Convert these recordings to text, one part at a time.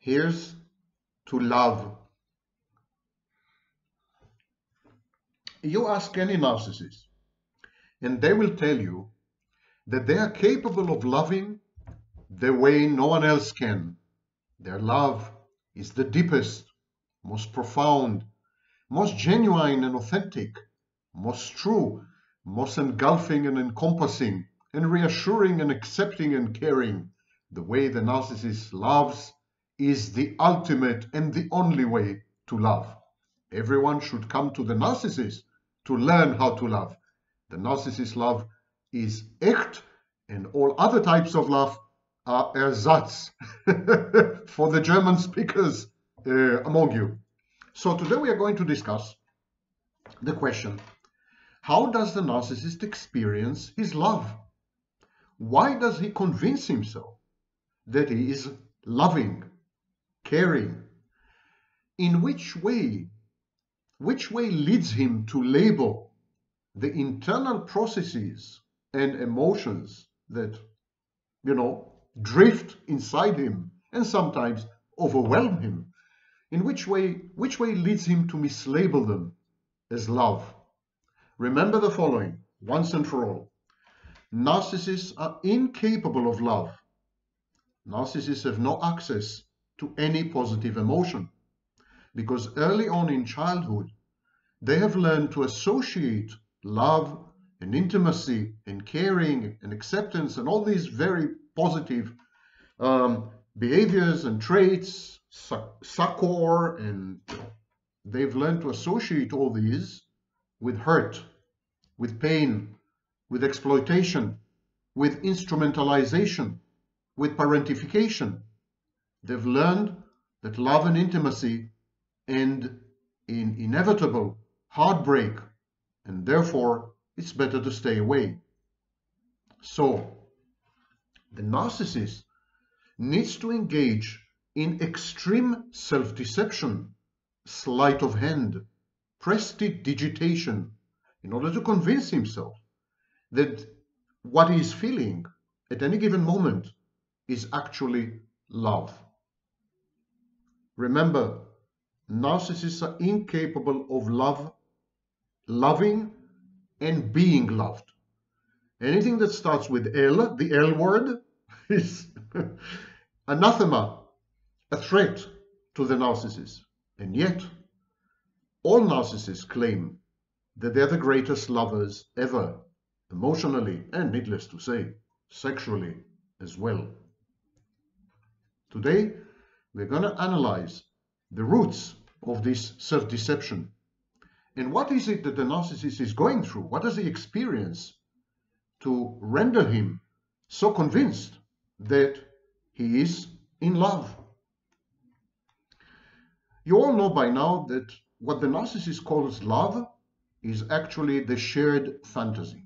Here's to love. You ask any narcissist, and they will tell you that they are capable of loving the way no one else can. Their love is the deepest, most profound, most genuine and authentic, most true, most engulfing and encompassing, and reassuring and accepting and caring. The way the narcissist loves is the ultimate and the only way to love. Everyone should come to the narcissist to learn how to love. The narcissist love is echt, and all other types of love are ersatz for the German speakers among you. So today we are going to discuss the question, how does the narcissist experience his love? Why does he convince himself that he is loving, caring? In which way leads him to label the internal processes and emotions that, drift inside him and sometimes overwhelm him? In which way leads him to mislabel them as love? Remember the following, once and for all. Narcissists are incapable of love. Narcissists have no access to any positive emotion because early on in childhood, they have learned to associate love and intimacy and caring and acceptance and all these very positive behaviors and traits, succor, and they've learned to associate all these with hurt, with pain, with exploitation, with instrumentalization, with parentification. They've learned that love and intimacy end in inevitable heartbreak, and therefore it's better to stay away. So the narcissist needs to engage in extreme self-deception, sleight of hand, prestidigitation, in order to convince himself that what he is feeling at any given moment is actually love. Remember, narcissists are incapable of loving and being loved. Anything that starts with L, the L word, is anathema, a threat to the narcissist. And yet, all narcissists claim that they're the greatest lovers ever, emotionally and, needless to say, sexually as well. Today, we're going to analyze the roots of this self-deception. And what is it that the narcissist is going through? What does he experience to render him so convinced that he is in love? You all know by now that what the narcissist calls love is actually the shared fantasy.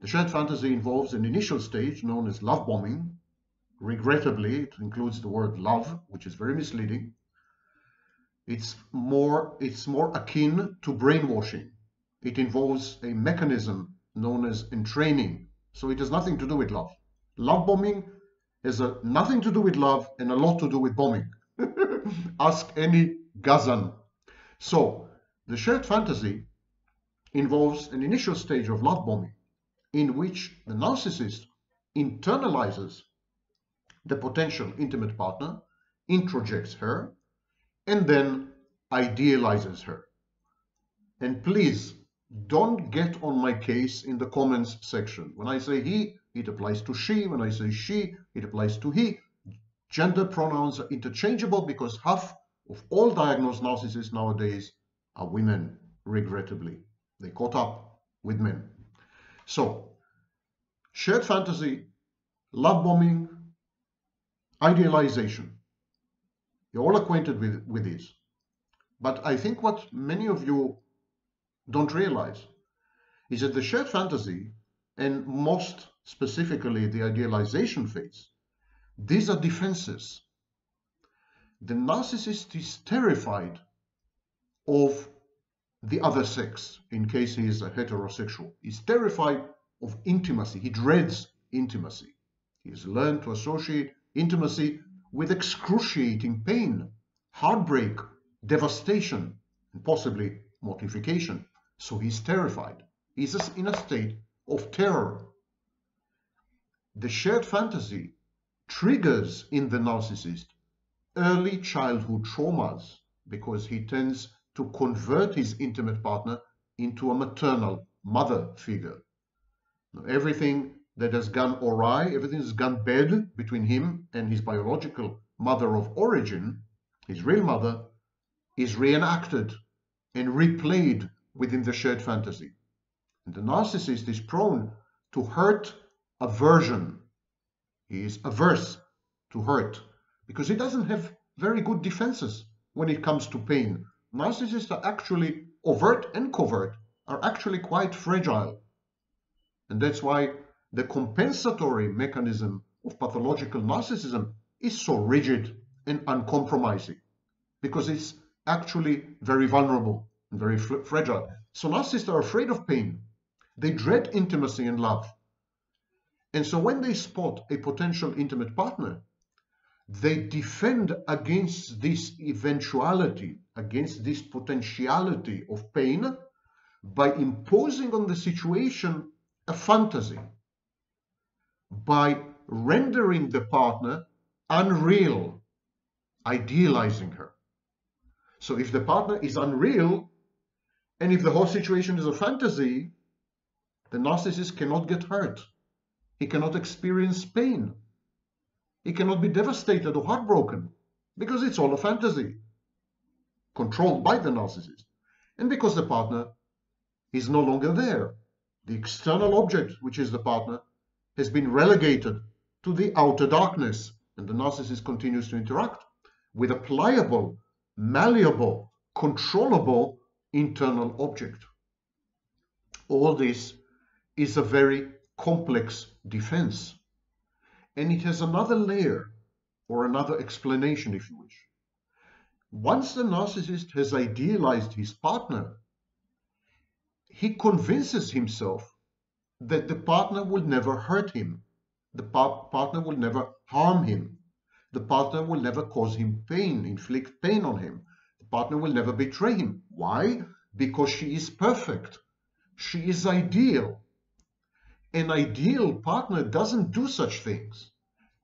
The shared fantasy involves an initial stage known as love bombing. Regrettably, it includes the word love, which is very misleading. It's more akin to brainwashing. It involves a mechanism known as entraining. So it has nothing to do with love. Love bombing has nothing to do with love and a lot to do with bombing. Ask any Gazan. So the shared fantasy involves an initial stage of love bombing in which the narcissist internalizes the potential intimate partner, introjects her, and then idealizes her. And please don't get on my case in the comments section. When I say he, it applies to she. When I say she, it applies to he. Gender pronouns are interchangeable because half of all diagnosed narcissists nowadays are women, regrettably. They caught up with men. So, shared fantasy, love bombing, idealization. You're all acquainted with this. But I think what many of you don't realize is that the shared fantasy, and most specifically the idealization phase, these are defenses. The narcissist is terrified of the other sex, in case he is a heterosexual. He's terrified of intimacy. He dreads intimacy. He has learned to associate intimacy with excruciating pain, heartbreak, devastation, and possibly mortification. So he's terrified. He's in a state of terror. The shared fantasy triggers in the narcissist early childhood traumas because he tends to convert his intimate partner into a maternal mother figure. Now, everything that has gone awry, everything that's gone bad between him and his biological mother of origin, his real mother, is reenacted and replayed within the shared fantasy. And the narcissist is prone to hurt aversion. He is averse to hurt because he doesn't have very good defenses when it comes to pain. Narcissists are actually, overt and covert, are actually quite fragile. And that's why the compensatory mechanism of pathological narcissism is so rigid and uncompromising, because it's actually very vulnerable and very fragile. So narcissists are afraid of pain. They dread intimacy and love. And so when they spot a potential intimate partner, they defend against this eventuality, against this potentiality of pain, by imposing on the situation a fantasy, by rendering the partner unreal, idealizing her. So if the partner is unreal, and if the whole situation is a fantasy, the narcissist cannot get hurt. He cannot experience pain. He cannot be devastated or heartbroken, because it's all a fantasy, controlled by the narcissist. And because the partner is no longer there. The external object, which is the partner, has been relegated to the outer darkness, and the narcissist continues to interact with a pliable, malleable, controllable internal object. All this is a very complex defense, and it has another layer or another explanation, if you wish. Once the narcissist has idealized his partner, he convinces himself that the partner will never hurt him, the partner will never harm him, the partner will never cause him pain, inflict pain on him, the partner will never betray him. Why? Because she is perfect. She is ideal. An ideal partner doesn't do such things.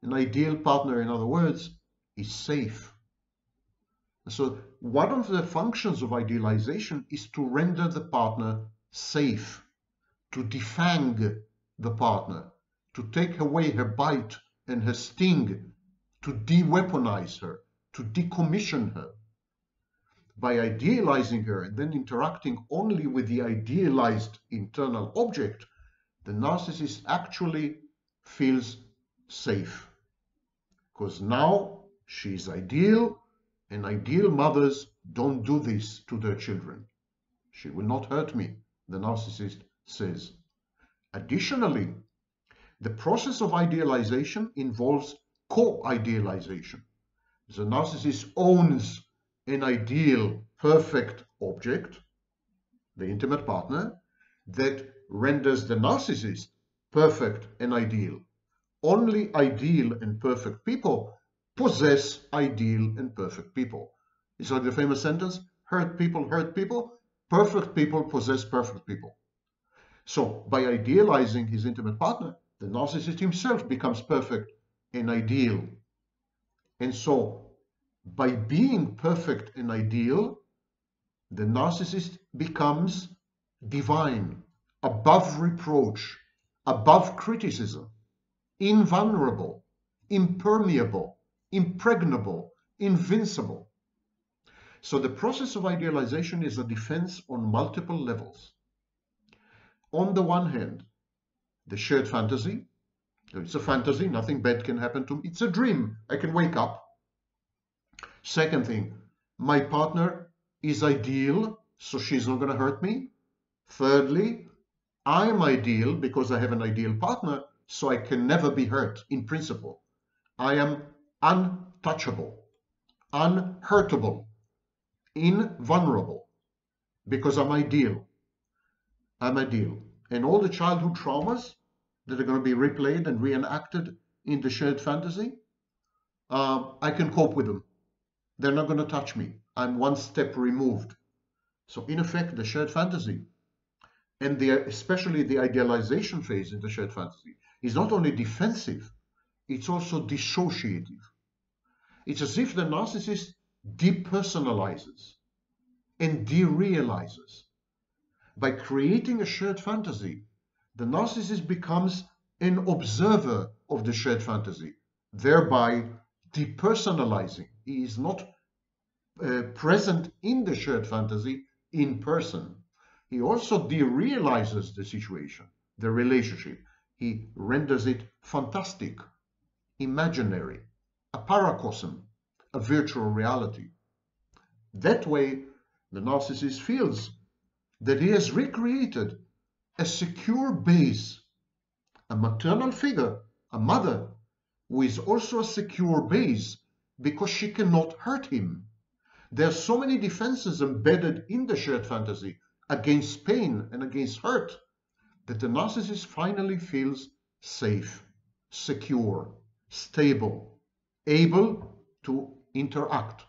An ideal partner, in other words, is safe. So one of the functions of idealization is to render the partner safe, to defang the partner, to take away her bite and her sting, to de-weaponize her, to decommission her. By idealizing her and then interacting only with the idealized internal object, the narcissist actually feels safe, because now she is ideal, and ideal mothers don't do this to their children. She will not hurt me, the narcissist says. Additionally, the process of idealization involves co-idealization. The narcissist owns an ideal, perfect object, the intimate partner, that renders the narcissist perfect and ideal. Only ideal and perfect people possess ideal and perfect people. It's like the famous sentence, hurt people, perfect people possess perfect people. So by idealizing his intimate partner, the narcissist himself becomes perfect and ideal. And so by being perfect and ideal, the narcissist becomes divine, above reproach, above criticism, invulnerable, impermeable, impregnable, invincible. So the process of idealization is a defense on multiple levels. On the one hand, the shared fantasy. It's a fantasy, nothing bad can happen to me. It's a dream, I can wake up. Second thing, my partner is ideal, so she's not going to hurt me. Thirdly, I'm ideal because I have an ideal partner, so I can never be hurt in principle. I am untouchable, unhurtable, invulnerable, because I'm ideal. I'm ideal. And all the childhood traumas that are going to be replayed and reenacted in the shared fantasy, I can cope with them. They're not going to touch me. I'm one step removed. So in effect, the shared fantasy, and especially the idealization phase in the shared fantasy, is not only defensive, it's also dissociative. It's as if the narcissist depersonalizes and derealizes. By creating a shared fantasy, the narcissist becomes an observer of the shared fantasy, thereby depersonalizing. He is not present in the shared fantasy in person. He also derealizes the situation, the relationship. He renders it fantastic, imaginary, a paracosm, a virtual reality. That way, the narcissist feels that he has recreated a secure base, a maternal figure, a mother, who is also a secure base because she cannot hurt him. There are so many defenses embedded in the shared fantasy against pain and against hurt that the narcissist finally feels safe, secure, stable, able to interact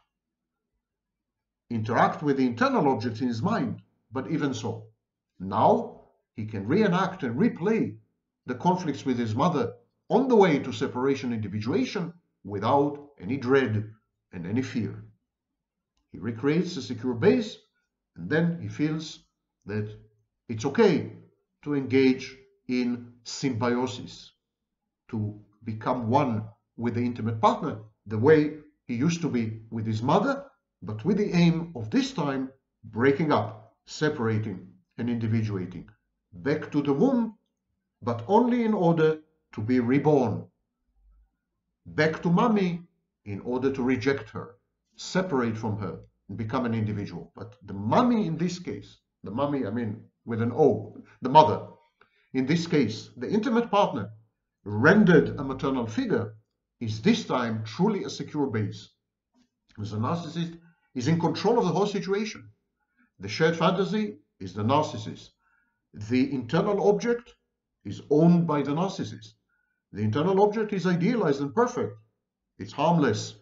with the internal objects in his mind. But even so, now he can reenact and replay the conflicts with his mother on the way to separation individuation without any dread and any fear. He recreates a secure base, and then he feels that it's okay to engage in symbiosis, to become one with the intimate partner, the way he used to be with his mother, but with the aim of this time breaking up, separating, and individuating. Back to the womb, but only in order to be reborn. Back to mommy in order to reject her, separate from her, and become an individual. But the mommy in this case, the mommy, I mean with an O, the mother, in this case, the intimate partner, rendered a maternal figure, is this time truly a secure base. Because the narcissist is in control of the whole situation. The shared fantasy is the narcissist. The internal object is owned by the narcissist. The internal object is idealized and perfect. It's harmless.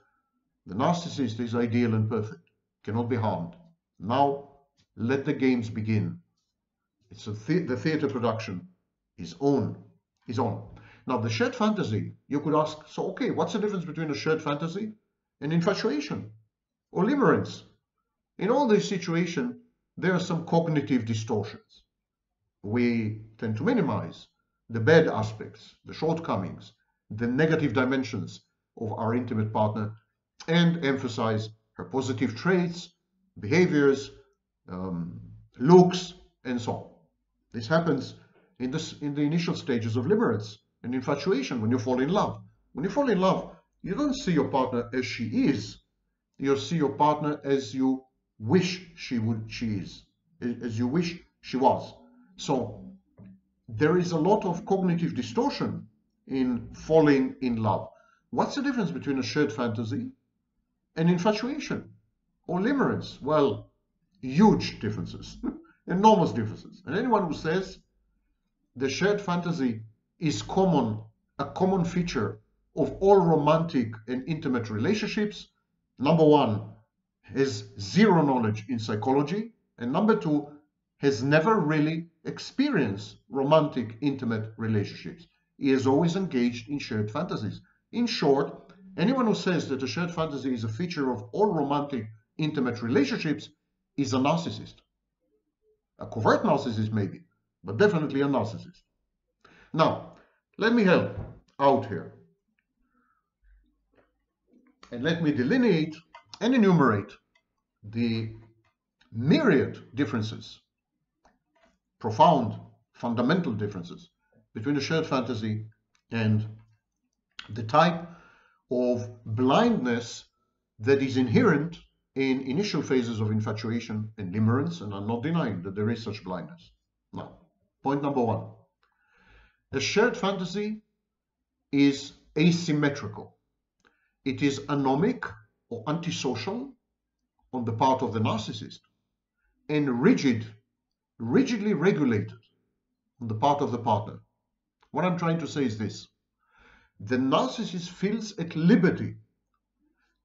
The narcissist is ideal and perfect, cannot be harmed. Now, let the games begin. It's the theater production is on. Now, the shared fantasy, you could ask, so okay, what's the difference between a shared fantasy and infatuation or limerence? In all these situations, there are some cognitive distortions. We tend to minimize the bad aspects, the shortcomings, the negative dimensions of our intimate partner, and emphasize her positive traits, behaviors, looks, and so on. This happens in the initial stages of limerence and infatuation, when you fall in love. When you fall in love, you don't see your partner as she is. You see your partner as you wish she is, as you wish she was. So there is a lot of cognitive distortion in falling in love. What's the difference between a shared fantasy and infatuation or limerence? Well, huge differences, enormous differences. And anyone who says the shared fantasy is a common feature of all romantic and intimate relationships, number one, has zero knowledge in psychology, and number two, has never really experienced romantic, intimate relationships. He is always engaged in shared fantasies. In short, anyone who says that a shared fantasy is a feature of all romantic, intimate relationships is a narcissist. A covert narcissist maybe, but definitely a narcissist. Now, let me help out here. And let me delineate and enumerate the myriad differences, profound, fundamental differences between a shared fantasy and the type of blindness that is inherent in initial phases of infatuation and limerence, and I'm not denying that there is such blindness. Now, point number one. A shared fantasy is asymmetrical. It is anomic or antisocial on the part of the narcissist, and rigidly regulated on the part of the partner. What I'm trying to say is this. The narcissist feels at liberty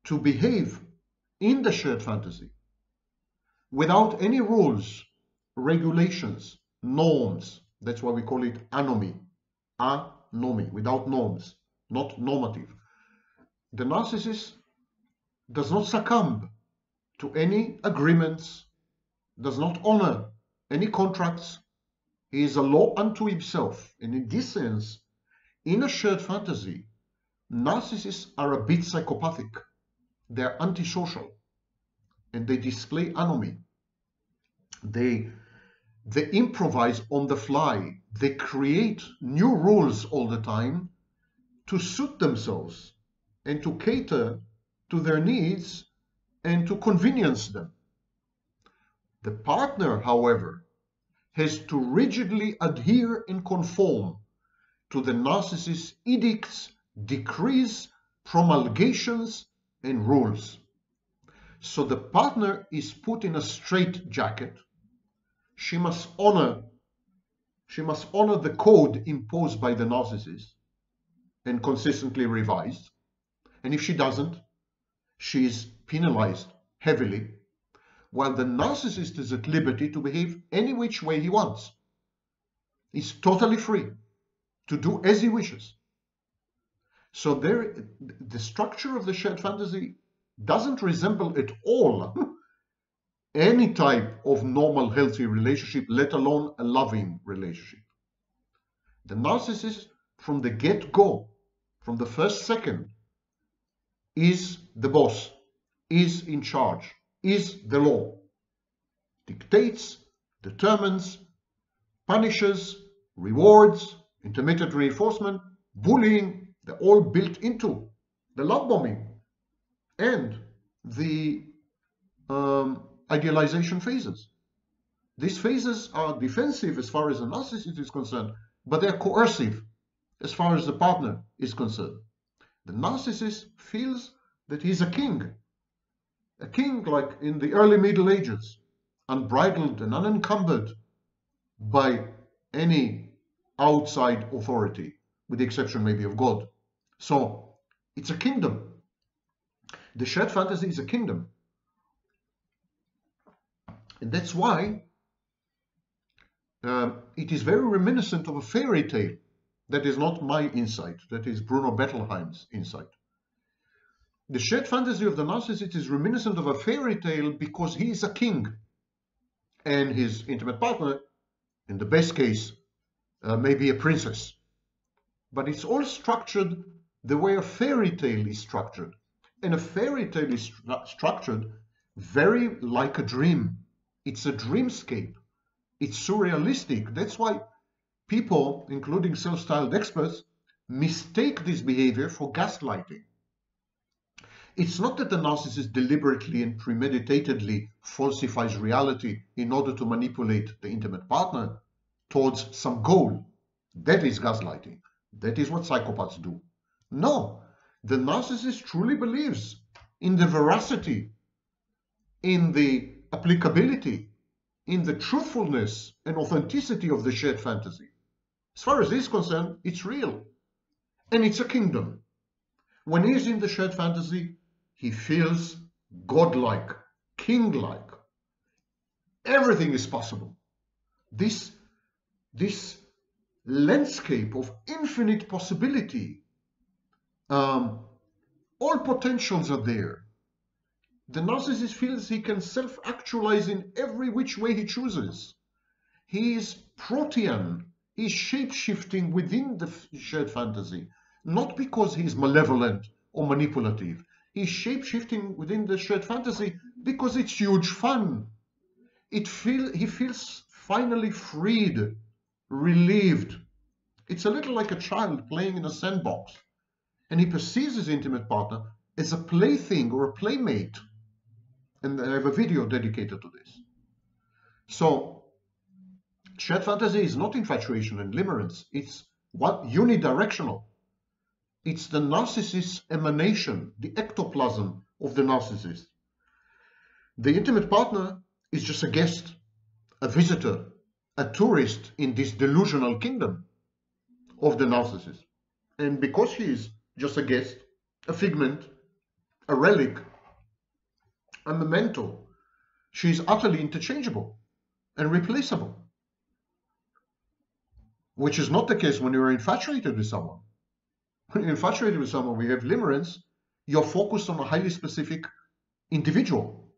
to behave in the shared fantasy without any rules, regulations, norms. That's why we call it anomy. Anomy, without norms, not normative. The narcissist does not succumb to any agreements, does not honor any contracts. He is a law unto himself. And in this sense, in a shared fantasy, narcissists are a bit psychopathic. They're antisocial and they display anomy. They improvise on the fly. They create new rules all the time to suit themselves and to cater to their needs and to convenience them. The partner, however, has to rigidly adhere and conform to the narcissist's edicts, decrees, promulgations, and rules. So the partner is put in a straitjacket. She must honor the code imposed by the narcissist and consistently revised. And if she doesn't, she is penalized heavily, while the narcissist is at liberty to behave any which way he wants. He's totally free to do as he wishes. So the structure of the shared fantasy doesn't resemble at all any type of normal, healthy relationship, let alone a loving relationship. The narcissist, from the get-go, from the first second, is the boss, is in charge, is the law, dictates, determines, punishes, rewards, intermittent reinforcement, bullying. They're all built into the love bombing and the idealization phases. These phases are defensive as far as the narcissist is concerned, but they're coercive as far as the partner is concerned. The narcissist feels that he's a king like in the early Middle Ages, unbridled and unencumbered by any outside authority, with the exception maybe of God. So it's a kingdom. The shared fantasy is a kingdom. And that's why it is very reminiscent of a fairy tale. That is not my insight. That is Bruno Bettelheim's insight. The shared fantasy of the narcissist is reminiscent of a fairy tale because he is a king. And his intimate partner, in the best case, may be a princess. But it's all structured the way a fairy tale is structured. And a fairy tale is structured very like a dream. It's a dreamscape. It's surrealistic. That's why people, including self-styled experts, mistake this behavior for gaslighting. It's not that the narcissist deliberately and premeditatedly falsifies reality in order to manipulate the intimate partner towards some goal. That is gaslighting. That is what psychopaths do. No, the narcissist truly believes in the veracity, in the applicability, in the truthfulness and authenticity of the shared fantasy. As far as he's concerned, it's real. And it's a kingdom. When he's in the shared fantasy, he feels godlike, king-like. Everything is possible. This landscape of infinite possibility, all potentials are there. The narcissist feels he can self-actualize in every which way he chooses. He is protean. He's shape-shifting within the shared fantasy, not because he's malevolent or manipulative. He's shape-shifting within the shared fantasy because it's huge fun. He feels finally freed, relieved. It's a little like a child playing in a sandbox, and he perceives his intimate partner as a plaything or a playmate. And I have a video dedicated to this. So, shared fantasy is not infatuation and limerence. It's unidirectional. It's the narcissist's emanation, the ectoplasm of the narcissist. The intimate partner is just a guest, a visitor, a tourist in this delusional kingdom of the narcissist. And because he is just a guest, a figment, a relic, a memento. She's utterly interchangeable and replaceable, which is not the case when you're infatuated with someone. When you're infatuated with someone, we have limerence, you're focused on a highly specific individual,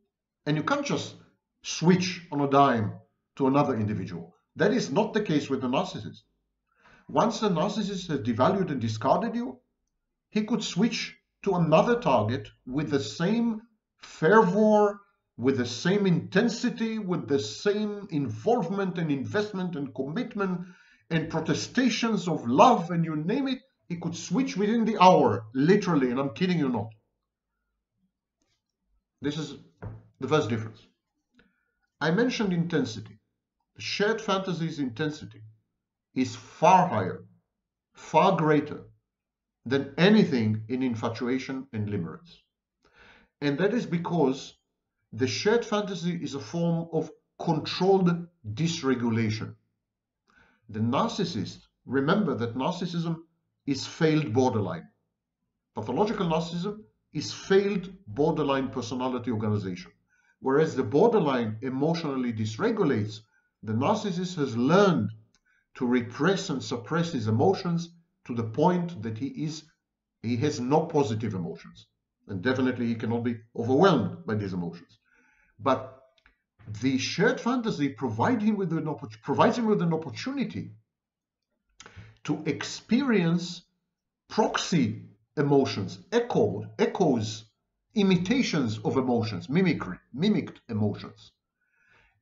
and you can't just switch on a dime to another individual. That is not the case with the narcissist. Once the narcissist has devalued and discarded you, he could switch to another target with the same fervor, with the same intensity, with the same involvement and investment and commitment and protestations of love, and you name it. He could switch within the hour, literally, and I'm kidding you not. This is the first difference. I mentioned intensity. The shared fantasy's intensity is far higher, far greater than anything in infatuation and limerence. And that is because the shared fantasy is a form of controlled dysregulation. The narcissist, remember that narcissism is failed borderline. Pathological narcissism is failed borderline personality organization. Whereas the borderline emotionally dysregulates, the narcissist has learned to repress and suppress his emotions to the point that he has no positive emotions. And definitely he cannot be overwhelmed by these emotions. But the shared fantasy provides him with an opportunity to experience proxy emotions, echoes, imitations of emotions, mimicked emotions,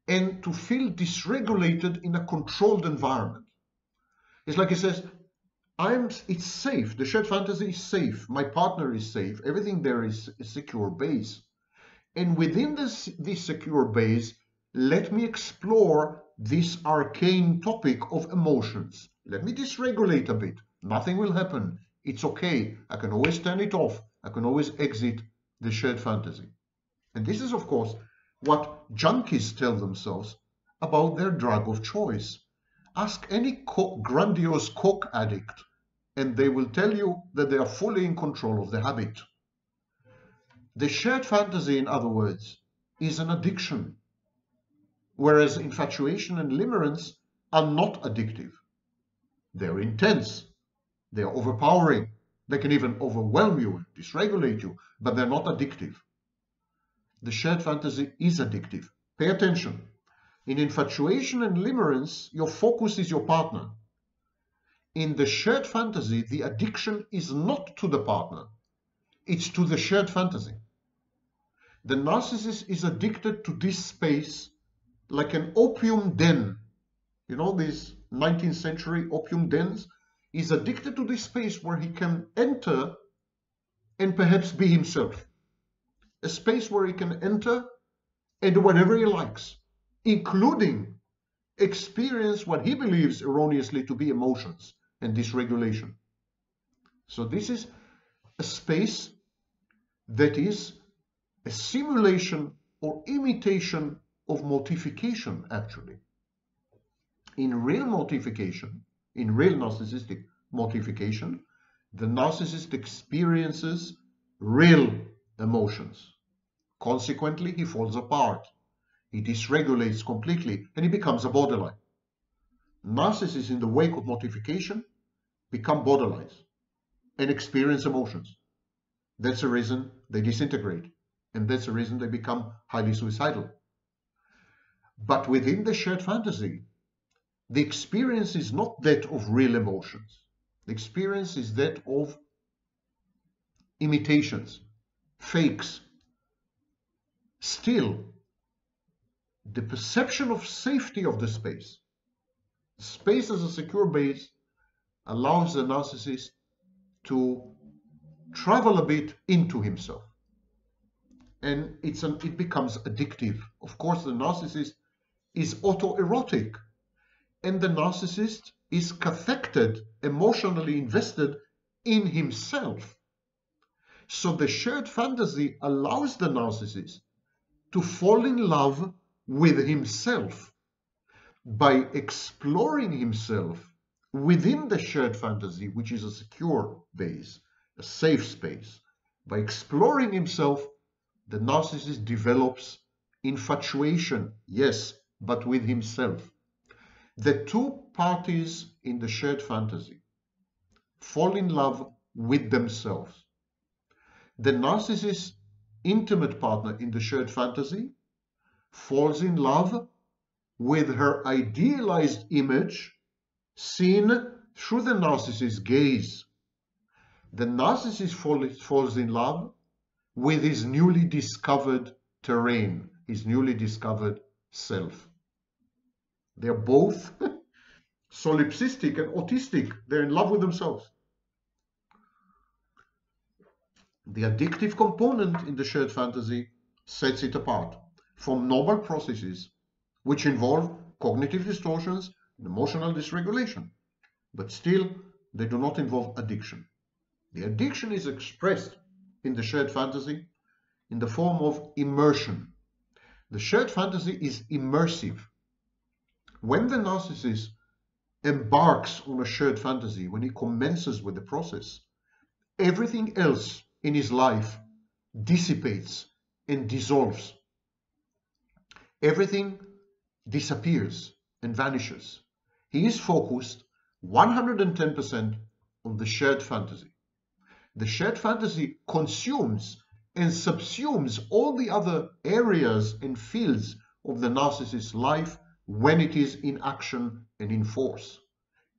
and to feel dysregulated in a controlled environment. It's like he says, it's safe, the shared fantasy is safe, my partner is safe, everything there is a secure base. And within this secure base, let me explore this arcane topic of emotions. Let me dysregulate a bit. Nothing will happen. It's okay. I can always turn it off. I can always exit the shared fantasy. And this is, of course, what junkies tell themselves about their drug of choice. Ask any grandiose coke addict, and they will tell you that they are fully in control of the habit. The shared fantasy, in other words, is an addiction, whereas infatuation and limerence are not addictive. They're intense, they're overpowering, they can even overwhelm you and dysregulate you, but they're not addictive. The shared fantasy is addictive. Pay attention. In infatuation and limerence, your focus is your partner. In the shared fantasy, the addiction is not to the partner, it's to the shared fantasy. The narcissist is addicted to this space like an opium den. You know, these 19th century opium dens? He's addicted to this space where he can enter and perhaps be himself. A space where he can enter and do whatever he likes, including experience what he believes erroneously to be emotions and dysregulation. So this is a space that is a simulation or imitation of mortification, actually. In real mortification, in real narcissistic mortification, the narcissist experiences real emotions. Consequently, he falls apart. He dysregulates completely, and he becomes a borderline. Narcissists in the wake of mortification become borderlines and experience emotions. That's the reason they disintegrate, and that's the reason they become highly suicidal. But within the shared fantasy, the experience is not that of real emotions. The experience is that of imitations, fakes. Still, the perception of safety of the space as a secure base, allows the narcissist to travel a bit into himself. And it becomes addictive. Of course, the narcissist is autoerotic, and the narcissist is cathected, emotionally invested in himself. So the shared fantasy allows the narcissist to fall in love with himself by exploring himself within the shared fantasy, which is a secure base, a safe space. By exploring himself, the narcissist develops infatuation, yes, but with himself. The two parties in the shared fantasy fall in love with themselves. The narcissist's intimate partner in the shared fantasy falls in love with her idealized image seen through the narcissist's gaze. The narcissist falls in love with his newly discovered terrain, his newly discovered self. They're both solipsistic and autistic. They're in love with themselves. The addictive component in the shared fantasy sets it apart from normal processes which involve cognitive distortions and emotional dysregulation, but still they do not involve addiction. The addiction is expressed in the shared fantasy in the form of immersion. The shared fantasy is immersive. When the narcissist embarks on a shared fantasy, when he commences with the process, everything else in his life dissipates and dissolves. Everything disappears and vanishes. He is focused 110% on the shared fantasy. The shared fantasy consumes and subsumes all the other areas and fields of the narcissist's life when it is in action and in force.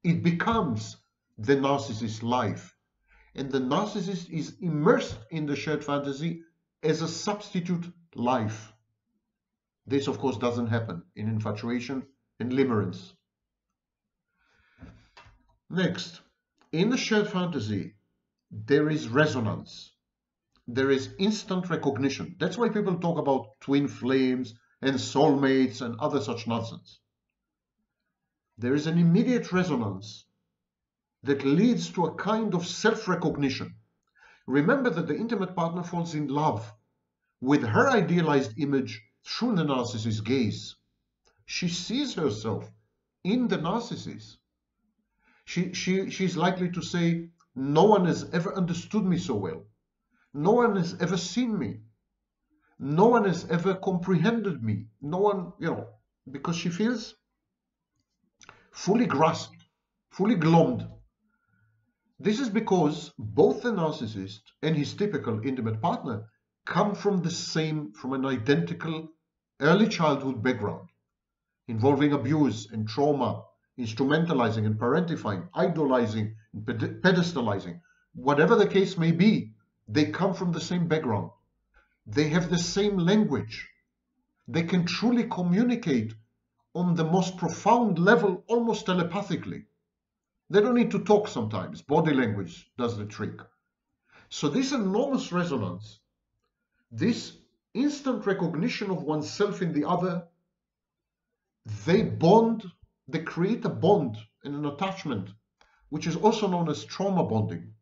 It becomes the narcissist's life, and the narcissist is immersed in the shared fantasy as a substitute life. This, of course, doesn't happen in infatuation and limerence. Next, in the shared fantasy, there is resonance. There is instant recognition. That's why people talk about twin flames and soulmates and other such nonsense. There is an immediate resonance that leads to a kind of self-recognition. Remember that the intimate partner falls in love with her idealized image through the narcissist's gaze. She sees herself in the narcissist. She's likely to say, no one has ever understood me so well. No one has ever seen me. No one has ever comprehended me. No one, because she feels fully grasped, fully glommed. This is because both the narcissist and his typical intimate partner come from an identical early childhood background, involving abuse and trauma, instrumentalizing and parentifying, idolizing and pedestalizing. Whatever the case may be, they come from the same background. They have the same language. They can truly communicate on the most profound level, almost telepathically. They don't need to talk sometimes. Body language does the trick. So this enormous resonance, this instant recognition of oneself in the other, they create a bond and an attachment, which is also known as trauma bonding,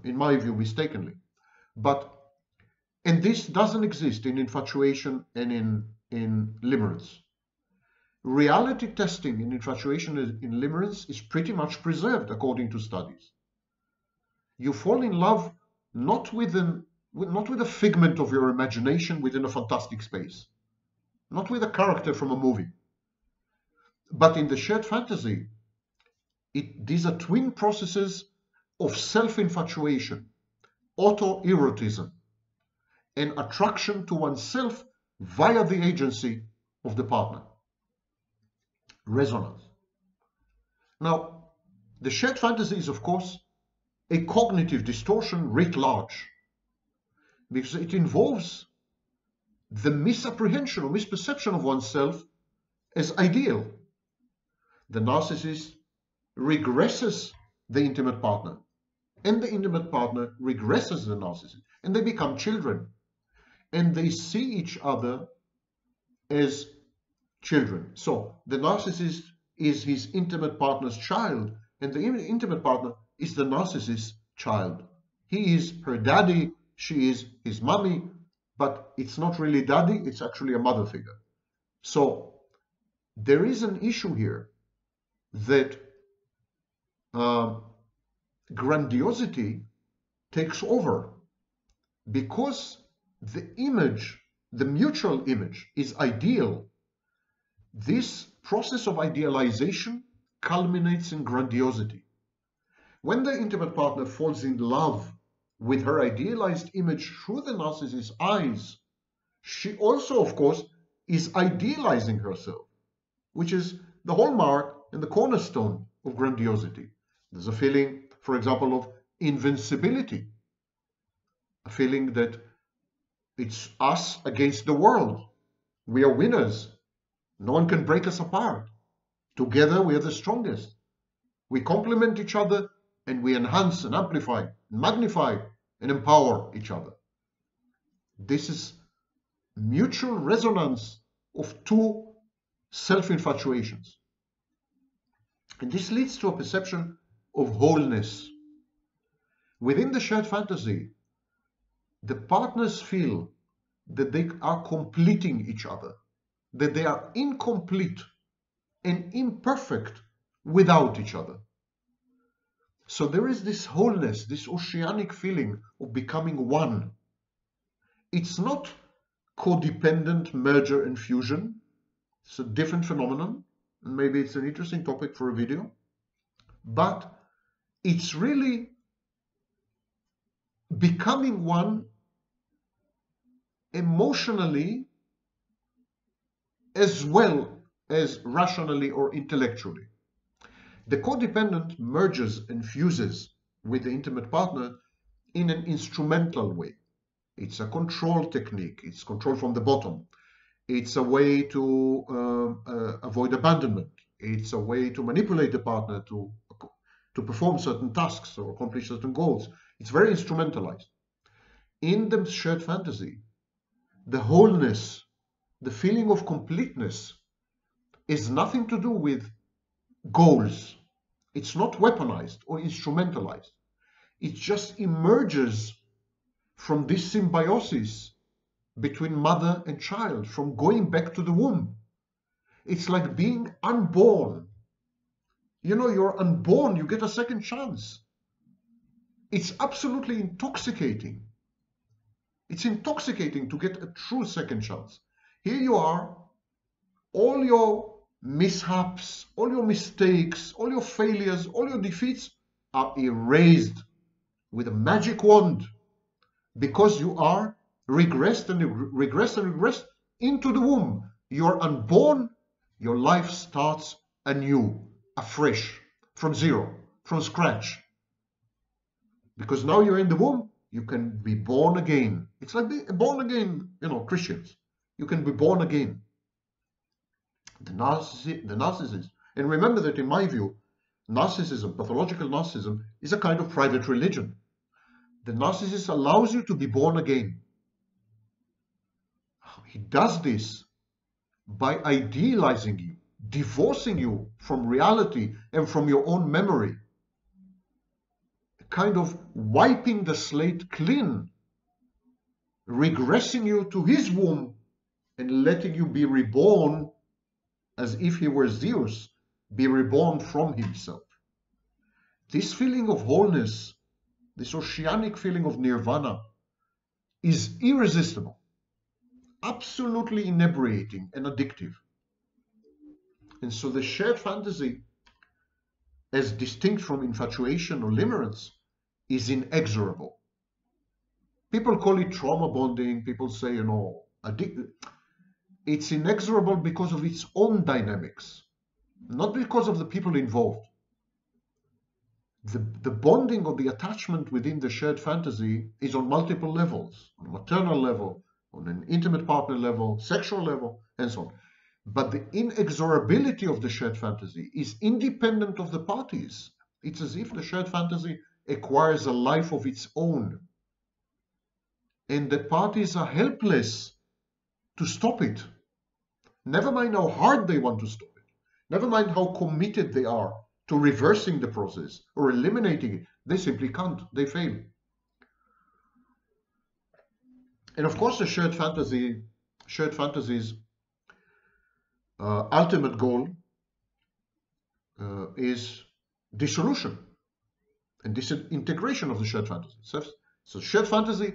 in my view, mistakenly. And this doesn't exist in infatuation and in limerence. Reality testing in infatuation and in limerence is pretty much preserved according to studies. You fall in love not with a figment of your imagination within a fantastic space, not with a character from a movie, but in the shared fantasy. These are twin processes of self-infatuation, autoerotism, and attraction to oneself via the agency of the partner. Resonance. Now, the shared fantasy is, of course, a cognitive distortion writ large, because it involves the misapprehension or misperception of oneself as ideal. The narcissist regresses the intimate partner, and the intimate partner regresses the narcissist, and they become children, and they see each other as children. So the narcissist is his intimate partner's child, and the intimate partner is the narcissist's child. He is her daddy, she is his mommy, but it's not really daddy, it's actually a mother figure. So there is an issue here that grandiosity takes over because the image, the mutual image, is ideal, this process of idealization culminates in grandiosity. When the intimate partner falls in love with her idealized image through the narcissist's eyes, she also, of course, is idealizing herself, which is the hallmark and the cornerstone of grandiosity. There's a feeling, for example, of invincibility, a feeling that it's us against the world. We are winners. No one can break us apart. Together, we are the strongest. We complement each other and we enhance and amplify, and magnify and empower each other. This is mutual resonance of two self-infatuations. And this leads to a perception of wholeness. Within the shared fantasy, the partners feel that they are completing each other, that they are incomplete and imperfect without each other. So there is this wholeness, this oceanic feeling of becoming one. It's not codependent merger and fusion. It's a different phenomenon, and maybe it's an interesting topic for a video, but it's really becoming one emotionally as well as rationally or intellectually. The codependent merges and fuses with the intimate partner in an instrumental way. It's a control technique. It's control from the bottom. It's a way to avoid abandonment. It's a way to manipulate the partner to perform certain tasks or accomplish certain goals. It's very instrumentalized. In the shared fantasy, the wholeness, the feeling of completeness is nothing to do with goals. It's not weaponized or instrumentalized. It just emerges from this symbiosis between mother and child, from going back to the womb. It's like being unborn. You know, you're unborn, you get a second chance. It's absolutely intoxicating. It's intoxicating to get a true second chance. Here you are, all your mishaps, all your mistakes, all your failures, all your defeats are erased with a magic wand because you are regressed and regressed and regressed into the womb. You're unborn, your life starts anew, afresh, from zero, from scratch. Because now you're in the womb, you can be born again. It's like being born again, Christians. You can be born again. The narcissist, and remember that in my view, narcissism, pathological narcissism, is a kind of private religion. The narcissist allows you to be born again. He does this by idealizing you, divorcing you from reality and from your own memory, kind of wiping the slate clean, regressing you to his womb and letting you be reborn as if he were Zeus, be reborn from himself. This feeling of wholeness, this oceanic feeling of nirvana, is irresistible, absolutely inebriating and addictive. And so the shared fantasy, as distinct from infatuation or limerence, is inexorable. People call it trauma bonding. People say, it's inexorable because of its own dynamics, not because of the people involved. The bonding or the attachment within the shared fantasy is on multiple levels, on a maternal level, on an intimate partner level, sexual level, and so on. But the inexorability of the shared fantasy is independent of the parties. It's as if the shared fantasy acquires a life of its own. And the parties are helpless to stop it. Never mind how hard they want to stop it. Never mind how committed they are to reversing the process or eliminating it. They simply can't. They fail. And of course, the shared fantasy's ultimate goal is dissolution and disintegration of the shared fantasy. So shared fantasy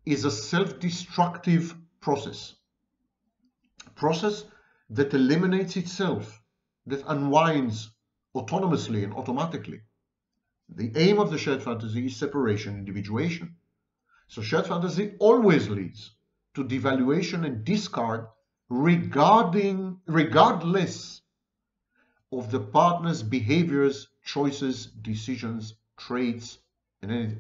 is a self-destructive process that eliminates itself, that unwinds autonomously and automatically. The aim of the shared fantasy is separation, individuation. So shared fantasy always leads to devaluation and discard regardless of the partner's behaviors, choices, decisions, traits,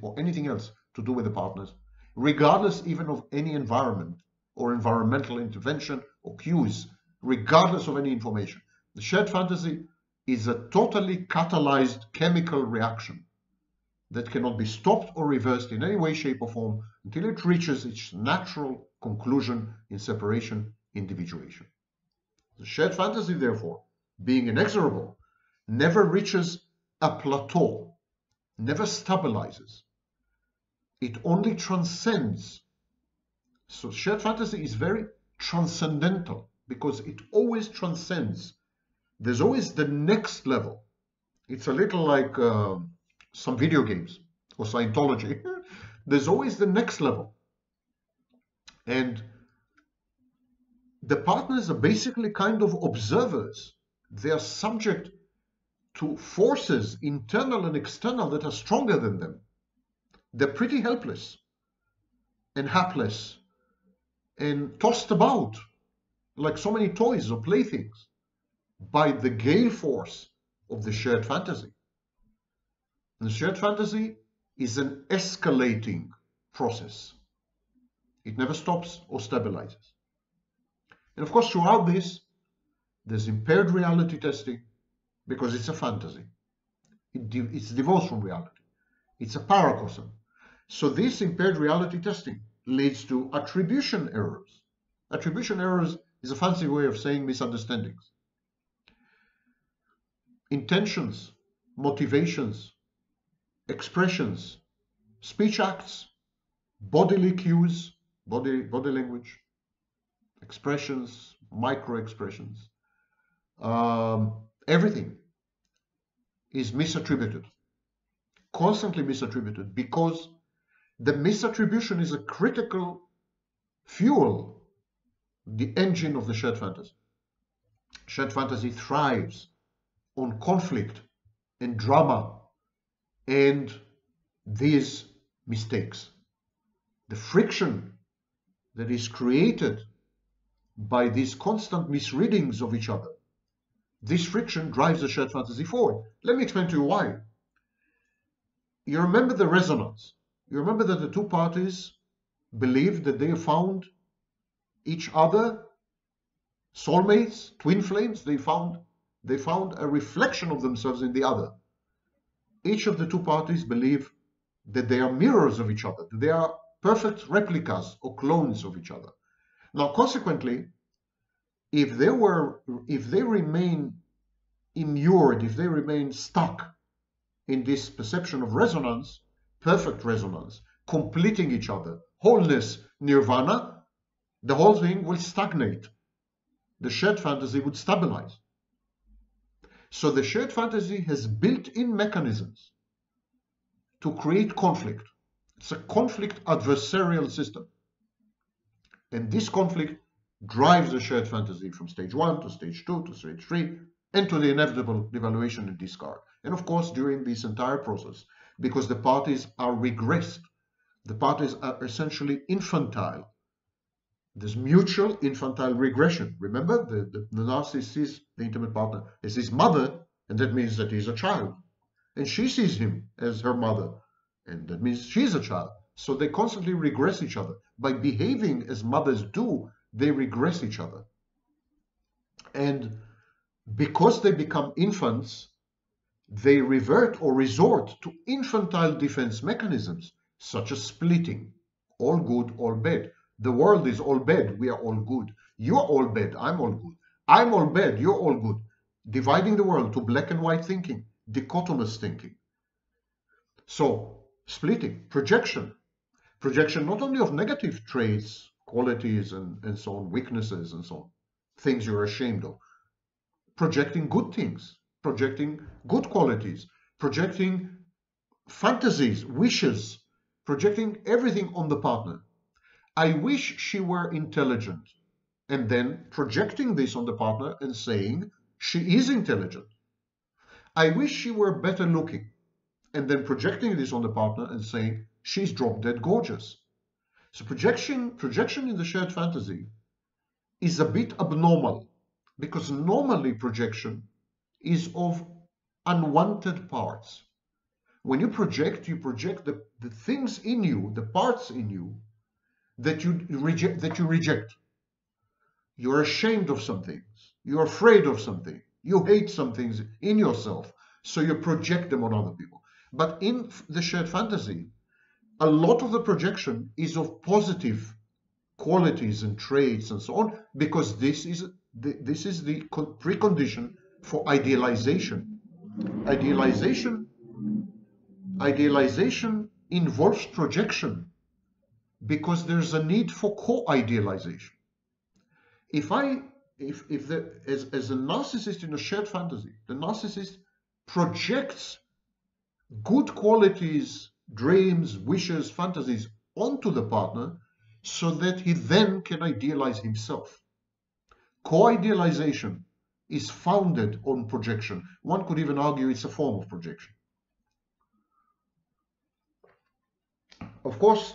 or anything else to do with the partners, regardless even of any environment or environmental intervention or cues, regardless of any information. The shared fantasy is a totally catalyzed chemical reaction that cannot be stopped or reversed in any way, shape, or form until it reaches its natural conclusion in separation, individuation. The shared fantasy, therefore, being inexorable, never reaches a plateau, never stabilizes. It only transcends. So shared fantasy is very transcendental because it always transcends. There's always the next level. It's a little like some video games or Scientology. There's always the next level. And the partners are basically kind of observers. They are subject to forces, internal and external, that are stronger than them. They're pretty helpless and hapless and tossed about like so many toys or playthings by the gale force of the shared fantasy. And the shared fantasy is an escalating process. It never stops or stabilizes. And of course, throughout this, there's impaired reality testing because it's a fantasy. It's divorced from reality. It's a paracosm. So this impaired reality testing leads to attribution errors. Attribution errors is a fancy way of saying misunderstandings. Intentions, motivations, expressions, speech acts, bodily cues, body language, expressions, micro expressions, everything is misattributed, constantly misattributed, because the misattribution is a critical fuel, the engine of the shared fantasy. Shared fantasy thrives on conflict and drama and these mistakes. The friction that is created by these constant misreadings of each other, this friction drives the shared fantasy forward. Let me explain to you why. You remember the resonance. You remember that the two parties believed that they found each other, soulmates, twin flames. They found a reflection of themselves in the other. Each of the two parties believe that they are mirrors of each other, that they are perfect replicas or clones of each other. Now, consequently, if they remain immured, if they remain stuck in this perception of resonance, perfect resonance, completing each other, wholeness, nirvana, the whole thing will stagnate. The shared fantasy would stabilize. So the shared fantasy has built-in mechanisms to create conflict. It's a conflict adversarial system. And this conflict drives the shared fantasy from stage 1 to stage 2 to stage 3 and to the inevitable devaluation and discard. And of course, during this entire process, because the parties are regressed, the parties are essentially infantile. There's mutual infantile regression. Remember, the narcissist sees the intimate partner as his mother, and that means that he's a child. And she sees him as her mother, and that means she's a child. So they constantly regress each other. By behaving as mothers do, they regress each other. And because they become infants, they revert or resort to infantile defense mechanisms, such as splitting. All good, all bad. The world is all bad, we are all good. You're all bad, I'm all good. I'm all bad, you're all good. Dividing the world to black and white thinking, dichotomous thinking. So, splitting, projection. Projection not only of negative traits, qualities, and so on, weaknesses and so on, things you're ashamed of. Projecting good things, projecting good qualities, projecting fantasies, wishes, projecting everything on the partner. I wish she were intelligent, and then projecting this on the partner and saying she is intelligent. I wish she were better looking, and then projecting this on the partner and saying she's drop dead gorgeous. So projection in the shared fantasy is a bit abnormal, because normally projection is of unwanted parts. When you project the things in you, the parts in you that you reject. You're ashamed of some things. You're afraid of something. You hate some things in yourself, so you project them on other people. But in the shared fantasy, a lot of the projection is of positive qualities and traits and so on, because this is the precondition for idealization. Idealization involves projection because there's a need for co-idealization. If as a narcissist in a shared fantasy, the narcissist projects good qualities, dreams, wishes, fantasies onto the partner so that he then can idealize himself. Co-idealization is founded on projection. One could even argue it's a form of projection. Of course,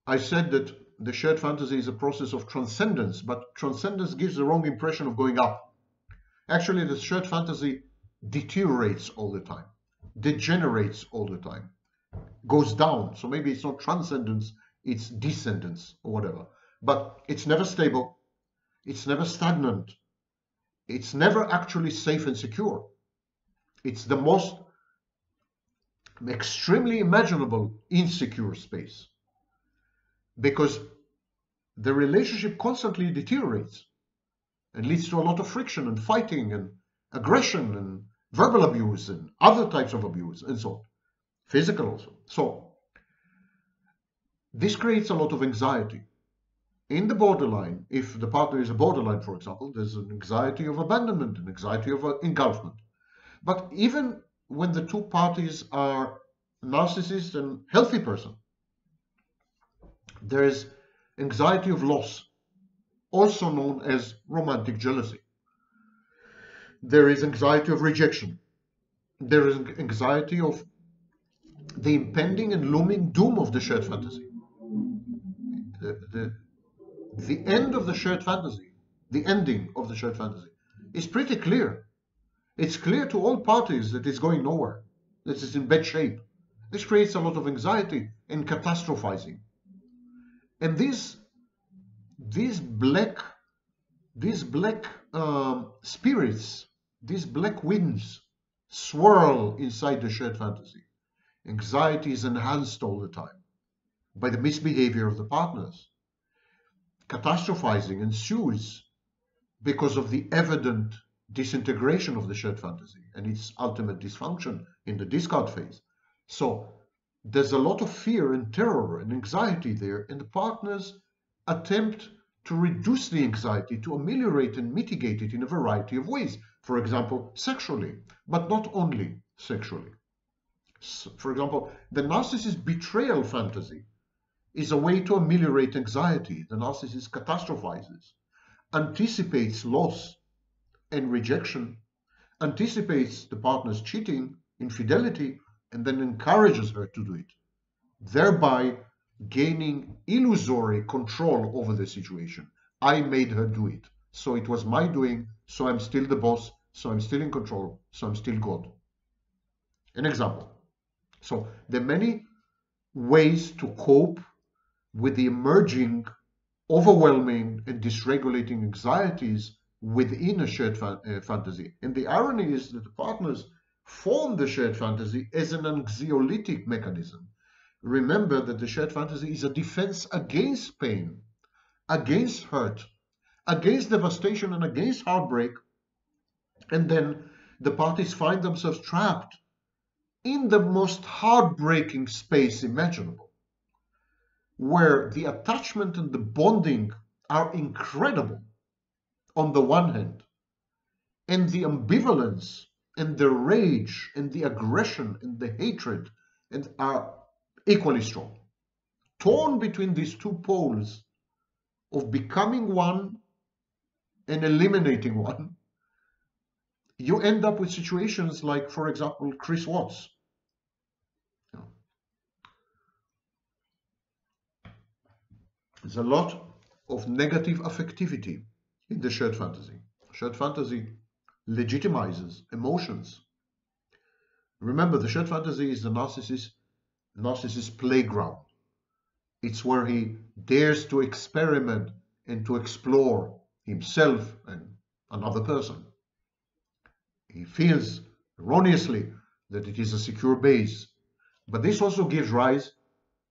I said that the shared fantasy is a process of transcendence, but transcendence gives the wrong impression of going up. Actually, the shared fantasy deteriorates all the time, degenerates all the time, goes down. So maybe it's not transcendence, it's descendance or whatever. But it's never stable, it's never stagnant, it's never actually safe and secure. It's the most extremely imaginable insecure space, because the relationship constantly deteriorates and leads to a lot of friction and fighting and aggression and verbal abuse and other types of abuse and so on, physical also. So this creates a lot of anxiety. In the borderline, if the partner is a borderline, for example, there's an anxiety of abandonment, an anxiety of engulfment. But even when the two parties are narcissist and healthy person, there is anxiety of loss, also known as romantic jealousy. There is anxiety of rejection. There is anxiety of the impending and looming doom of the shared fantasy. The end of the shared fantasy, the ending of the shared fantasy, is pretty clear. It's clear to all parties that it's going nowhere, that it's in bad shape. This creates a lot of anxiety and catastrophizing. And these black spirits, these black winds swirl inside the shared fantasy. Anxiety is enhanced all the time by the misbehavior of the partners. Catastrophizing ensues because of the evident disintegration of the shared fantasy and its ultimate dysfunction in the discard phase. So there's a lot of fear and terror and anxiety there, and the partners attempt to reduce the anxiety, to ameliorate and mitigate it in a variety of ways. For example, sexually, but not only sexually. For example, the narcissist betrayal fantasy is a way to ameliorate anxiety. The narcissist catastrophizes, anticipates loss and rejection, anticipates the partner's cheating, infidelity, and then encourages her to do it, thereby gaining illusory control over the situation. I made her do it, so it was my doing, so I'm still the boss, so I'm still in control, so I'm still God. An example. So there are many ways to cope with the emerging, overwhelming, and dysregulating anxieties within a shared fantasy. And the irony is that the partners form the shared fantasy as an anxiolytic mechanism. Remember that the shared fantasy is a defense against pain, against hurt, against devastation, and against heartbreak. And then the parties find themselves trapped in the most heartbreaking space imaginable, where the attachment and the bonding are incredible on the one hand, and the ambivalence and the rage and the aggression and the hatred and are equally strong. torn between these two poles of becoming one and eliminating one, you end up with situations like, for example, Chris Watts. There's a lot of negative affectivity in the shared fantasy. Shared fantasy legitimizes emotions. Remember, the shared fantasy is the narcissist playground. It's where he dares to experiment and to explore himself and another person. He feels erroneously that it is a secure base, but this also gives rise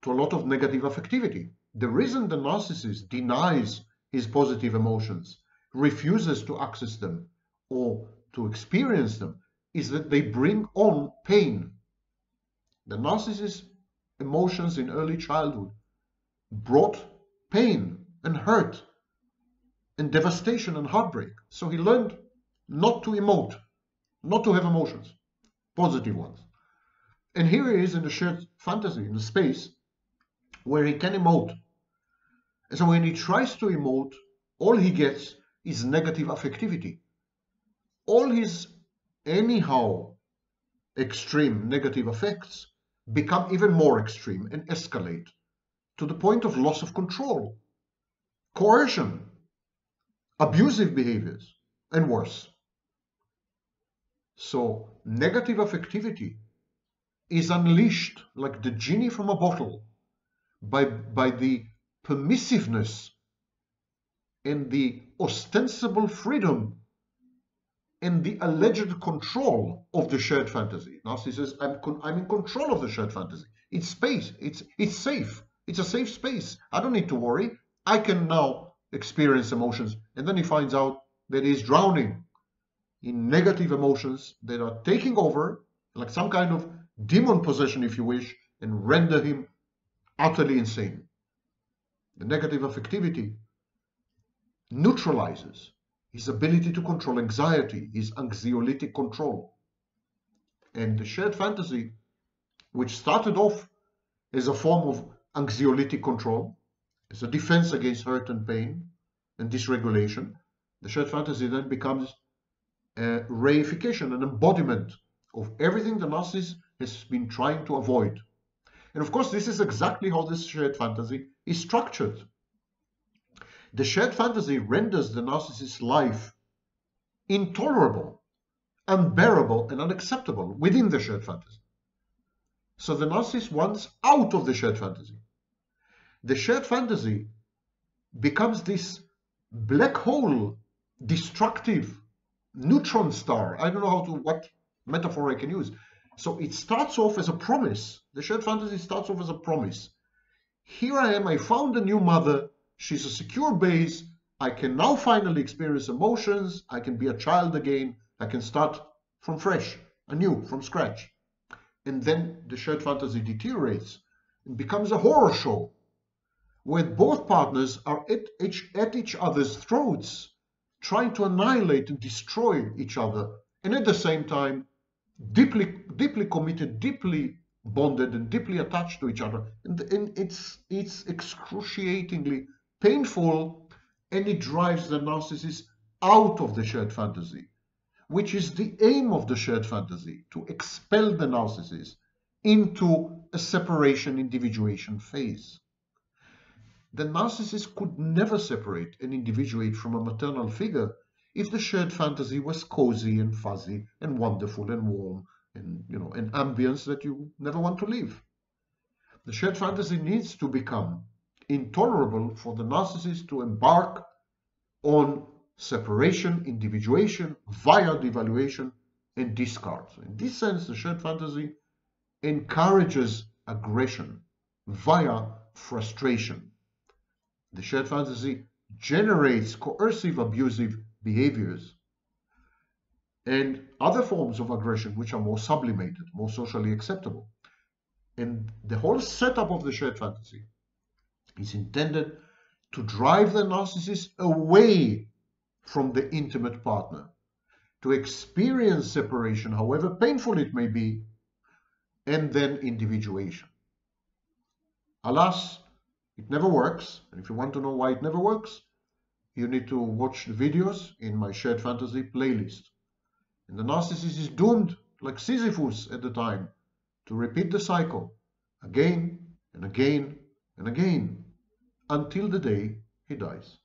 to a lot of negative affectivity. The reason the narcissist denies his positive emotions, refuses to access them or to experience them, is that they bring on pain. The narcissist's emotions in early childhood brought pain and hurt and devastation and heartbreak. So he learned not to emote, not to have emotions, positive ones. And here he is in the shared fantasy, in the space where he can emote. And so when he tries to emote, all he gets is negative affectivity. All his anyhow extreme negative effects become even more extreme and escalate to the point of loss of control, coercion, abusive behaviors, and worse. So negative affectivity is unleashed like the genie from a bottle by the permissiveness and the ostensible freedom and the alleged control of the shared fantasy. Narcissist says, I'm in control of the shared fantasy. It's space. It's safe. It's a safe space. I don't need to worry. I can now experience emotions. And then he finds out that he's drowning in negative emotions that are taking over, like some kind of demon possession, if you wish, and render him utterly insane. The negative affectivity neutralizes his ability to control anxiety, his anxiolytic control. And the shared fantasy, which started off as a form of anxiolytic control, as a defense against hurt and pain and dysregulation, the shared fantasy then becomes a reification, an embodiment of everything the narcissist has been trying to avoid. And of course, this is exactly how this shared fantasy is structured. The shared fantasy renders the narcissist's life intolerable, unbearable, and unacceptable within the shared fantasy. So the narcissist wants out of the shared fantasy. The shared fantasy becomes this black hole, destructive neutron star. I don't know what metaphor I can use. So it starts off as a promise. The shared fantasy starts off as a promise. Here I am, I found a new mother. She's a secure base. I can now finally experience emotions. I can be a child again. I can start from fresh, anew, from scratch. And then the shared fantasy deteriorates and becomes a horror show where both partners are at each other's throats, trying to annihilate and destroy each other, and at the same time, deeply committed, deeply bonded, and deeply attached to each other. And it's excruciatingly painful, and it drives the narcissist out of the shared fantasy, which is the aim of the shared fantasy, to expel the narcissist into a separation individuation phase. The narcissist could never separate and individuate from a maternal figure if the shared fantasy was cozy and fuzzy and wonderful and warm and, an ambience that you never want to leave. The shared fantasy needs to become intolerable for the narcissist to embark on separation, individuation via devaluation and discard. So in this sense, the shared fantasy encourages aggression via frustration. The shared fantasy generates coercive, abusive behaviors and other forms of aggression which are more sublimated, more socially acceptable. And the whole setup of the shared fantasy is intended to drive the narcissist away from the intimate partner, to experience separation, however painful it may be, and then individuation. Alas, It never works. And if you want to know why it never works, you need to watch the videos in my shared fantasy playlist. And the narcissist is doomed, like Sisyphus at the time, to repeat the cycle again and again and again until the day he dies.